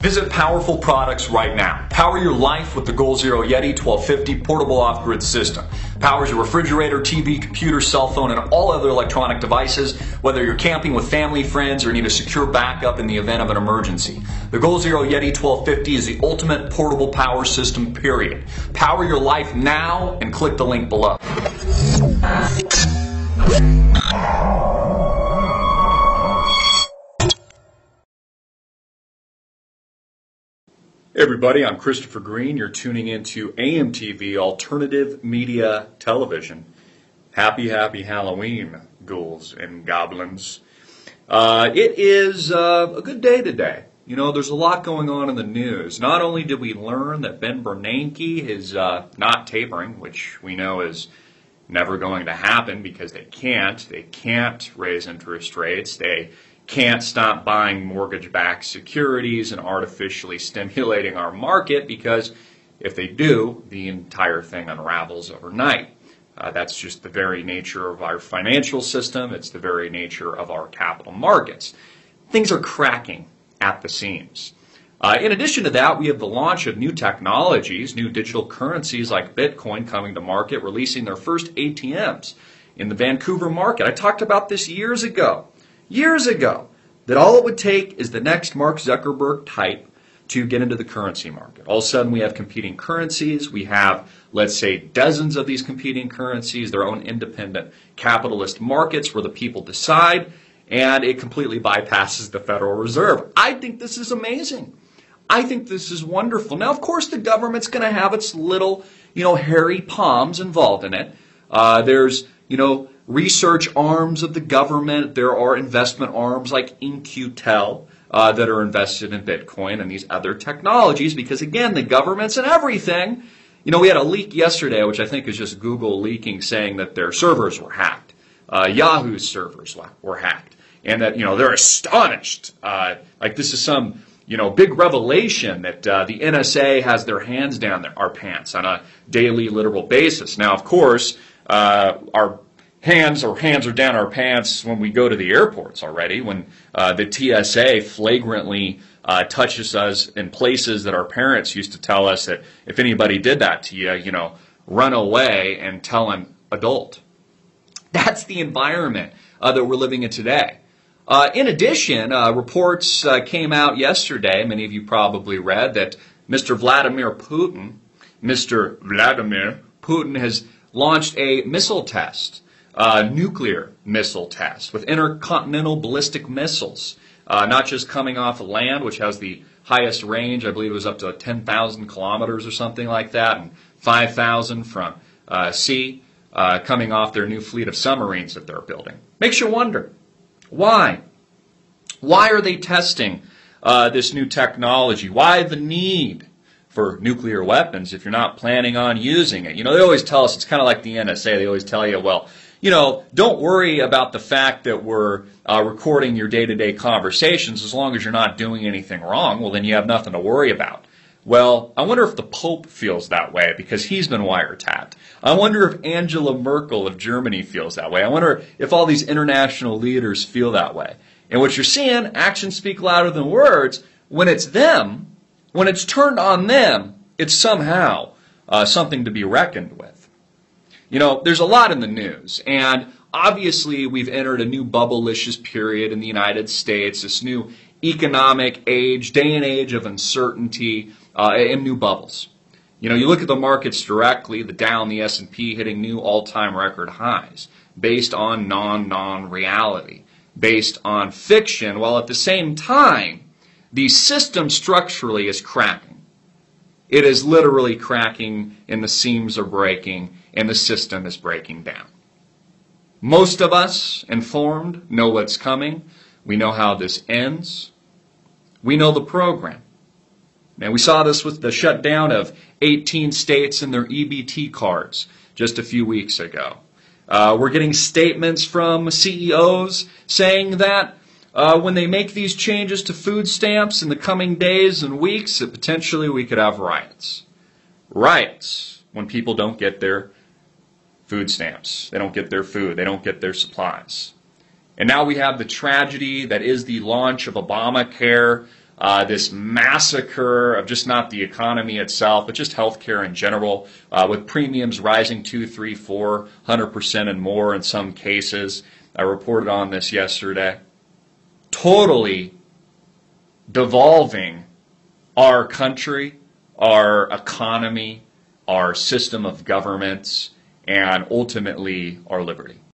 Visit Powerful Products right now. Power your life with the Goal Zero Yeti 1250 portable off-grid system. Powers your refrigerator, TV, computer, cell phone, and all other electronic devices, whether you're camping with family, friends, or need a secure backup in the event of an emergency. The Goal Zero Yeti 1250 is the ultimate portable power system, period. Power your life now and click the link below. Hey everybody, I'm Christopher Green. You're tuning into AMTV, Alternative Media Television. Happy Halloween, ghouls and goblins. It is a good day today. You know, there's a lot going on in the news. Not only did we learn that Ben Bernanke is not tapering, which we know is never going to happen because they can't raise interest rates. They can't stop buying mortgage-backed securities and artificially stimulating our market, because if they do, the entire thing unravels overnight. That's just the very nature of our financial system. It's the very nature of our capital markets. Things are cracking at the seams. In addition to that, we have the launch of new technologies, new digital currencies like Bitcoin coming to market, releasing their first ATMs in the Vancouver market. I talked about this years ago, that all it would take is the next Mark Zuckerberg type to get into the currency market. All of a sudden we have competing currencies. We have, let's say, dozens of these competing currencies, their own independent capitalist markets where the people decide, and it completely bypasses the Federal Reserve. I think this is amazing. I think this is wonderful. Now, of course, the government's going to have its little, hairy palms involved in it. There's, research arms of the government. There are investment arms like In-Q-Tel that are invested in Bitcoin and these other technologies, because, again, the government's in everything. We had a leak yesterday, which I think is just Google leaking, saying that their servers were hacked. Yahoo's servers were hacked. And that, they're astonished. Like this is some, big revelation that the NSA has their hands down our pants on a daily, literal basis. Now, of course, our hands are down our pants when we go to the airports already, when the TSA flagrantly touches us in places that our parents used to tell us that if anybody did that to you, run away and tell an adult. That's the environment that we're living in today. In addition, reports came out yesterday, many of you probably read, that Mr. Vladimir Putin has launched a missile test, nuclear missile test with intercontinental ballistic missiles, not just coming off of land, which has the highest range. I believe it was up to 10,000 kilometers or something like that, and 5,000 from sea, coming off their new fleet of submarines that they're building. Makes you wonder, why? Why are they testing this new technology? Why the need for nuclear weapons if you're not planning on using it? They always tell us, it's kind of like the NSA, they always tell you, well, don't worry about the fact that we're recording your day-to-day conversations as long as you're not doing anything wrong. Well, then you have nothing to worry about. Well, I wonder if the Pope feels that way because he's been wiretapped. I wonder if Angela Merkel of Germany feels that way. I wonder if all these international leaders feel that way. And what you're seeing, actions speak louder than words. When it's them, when it's turned on them, it's somehow something to be reckoned with. There's a lot in the news, and obviously we've entered a new bubblicious period in the United States, this new economic age, day and age of uncertainty and new bubbles. You look at the markets directly, the Dow and the S&P hitting new all-time record highs based on non-reality, based on fiction, while at the same time, the system structurally is cracking. It is literally cracking, and the seams are breaking, and the system is breaking down. Most of us, informed, know what's coming. We know how this ends. We know the program. And we saw this with the shutdown of 18 states and their EBT cards just a few weeks ago. We're getting statements from CEOs saying that when they make these changes to food stamps in the coming days and weeks, that potentially we could have riots. Riots when people don't get their food stamps. They don't get their food. They don't get their supplies. And now we have the tragedy that is the launch of Obamacare, this massacre of just not the economy itself, but just healthcare in general, with premiums rising 2, 3, 400% and more in some cases. I reported on this yesterday. Totally devolving our country, our economy, our system of governments, and ultimately our liberty.